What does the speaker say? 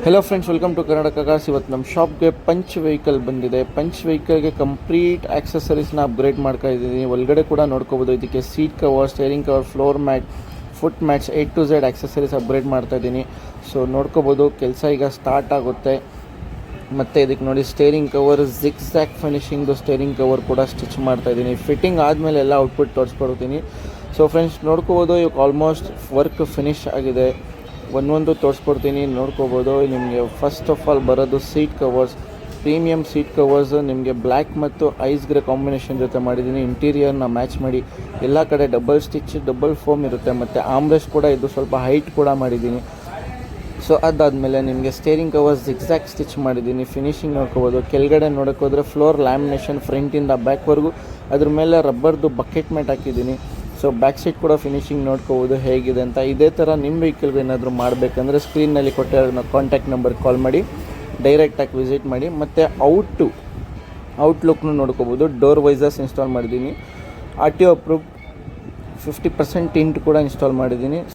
Hello friends, welcome to Karnataka cars. ಇವತ್ತು ನಮ್ಮ ಶಾಪ್ಗೆ ಪಂಚ್ ವೆಹಿಕಲ್ ಬಂದಿದೆ. ಪಂಚ್ ವೆಹಿಕಲ್ಗೆ ಕಂಪ್ಲೀಟ್ ಆಕ್ಸೆಸರೀಸ್ನ ಅಪ್ಗ್ರೇಡ್ ಮಾಡ್ತಾ ಇದ್ದೀನಿ. ಒಳಗಡೆ ಕೂಡ ನೋಡ್ಕೋಬೋದು. ಇದಕ್ಕೆ seat cover, steering cover, floor mat, foot mats, A to Z accessories upgrade ಮಾಡ್ತಾ ಇದ್ದೀನಿ. ಸೊ ನೋಡ್ಕೋಬೋದು, ಕೆಲಸ ಈಗ ಸ್ಟಾರ್ಟ್ ಆಗುತ್ತೆ. ಮತ್ತು ಇದಕ್ಕೆ ನೋಡಿ, ಸ್ಟೇರಿಂಗ್ ಕವರ್ ಜಿಗ್ಜ್ಯಾಗ್ ಫಿನಿಶಿಂಗ್ದು ಸ್ಟೇರಿಂಗ್ ಕವರ್ ಕೂಡ ಸ್ಟಿಚ್ ಮಾಡ್ತಾ ಇದ್ದೀನಿ. ಫಿಟ್ಟಿಂಗ್ ಆದಮೇಲೆ ಎಲ್ಲ ಔಟ್ಪುಟ್ ತೋರಿಸ್ಕೊಡ್ತೀನಿ. ಸೊ ಫ್ರೆಂಡ್ಸ್ ನೋಡ್ಕೋಬೋದು, ಇವಾಗ ಆಲ್ಮೋಸ್ಟ್ ವರ್ಕ್ ಫಿನಿಶ್ ಆಗಿದೆ. ಒಂದೊಂದು ತೋರಿಸ್ಕೊಡ್ತೀನಿ, ನೋಡ್ಕೋಬೋದು. ನಿಮಗೆ ಫಸ್ಟ್ ಆಫ್ ಆಲ್ ಬರೋದು seat covers. Premium seat covers ನಿಮಗೆ ಬ್ಲ್ಯಾಕ್ ಮತ್ತು ಐಸ್ ಗ್ರೇ ಕಾಂಬಿನೇಷನ್ ಜೊತೆ ಮಾಡಿದ್ದೀನಿ. ಇಂಟೀರಿಯರ್ನ ಮ್ಯಾಚ್ ಮಾಡಿ ಎಲ್ಲ ಕಡೆ ಡಬಲ್ ಸ್ಟಿಚ್, ಡಬಲ್ ಫೋಮ್ ಇರುತ್ತೆ. ಮತ್ತು ಆಮ್ರೆಸ್ಟ್ ಕೂಡ ಇದು ಸ್ವಲ್ಪ ಹೈಟ್ ಕೂಡ ಮಾಡಿದ್ದೀನಿ. ಸೊ ಅದಾದಮೇಲೆ ನಿಮಗೆ ಸ್ಟೇರಿಂಗ್ ಕವರ್ಸ್ ಜಿಗ್ಜ್ಯಾಗ್ ಸ್ಟಿಚ್ ಮಾಡಿದ್ದೀನಿ. ಫಿನಿಶಿಂಗ್ ನೋಡ್ಕೋಬೋದು. ಕೆಳಗಡೆ ನೋಡೋಕ್ಕೋದ್ರೆ ಫ್ಲೋರ್ ಲ್ಯಾಮಿನೇಷನ್ ಫ್ರಂಟಿಂದ ಬ್ಯಾಕ್ವರೆಗೂ, ಅದ್ರ ಮೇಲೆ ರಬ್ಬರ್ದು ಬಕೆಟ್ ಮ್ಯಾಟ್ ಹಾಕಿದ್ದೀನಿ. ಸೊ ಬ್ಯಾಕ್ ಸೈಡ್ ಕೂಡ ಫಿನಿಶಿಂಗ್ ನೋಡ್ಕೋಬೋದು ಹೇಗಿದೆ ಅಂತ. ಇದೇ ಥರ ನಿಮ್ಮ ವೆಹಿಕಲ್ಗೆ ಏನಾದರೂ ಮಾಡಬೇಕಂದ್ರೆ ಸ್ಕ್ರೀನ್ನಲ್ಲಿ ಕೊಟ್ಟಿರೋ ಕಾಂಟ್ಯಾಕ್ಟ್ ನಂಬರ್ಗೆ ಕಾಲ್ ಮಾಡಿ, ಡೈರೆಕ್ಟಾಗಿ ವಿಸಿಟ್ ಮಾಡಿ. ಮತ್ತು ಔಟ್ಲುಕ್ನು ನೋಡ್ಕೋಬೋದು. ಡೋರ್ ವೈಸರ್ಸ್ ಇನ್ಸ್ಟಾಲ್ ಮಾಡಿದ್ದೀನಿ. RTO ಅಪ್ರೂವ್ಡ್ 50% ಟಿಂಟ್ ಕೂಡ ಇನ್ಸ್ಟಾಲ್ ಮಾಡಿದ್ದೀನಿ.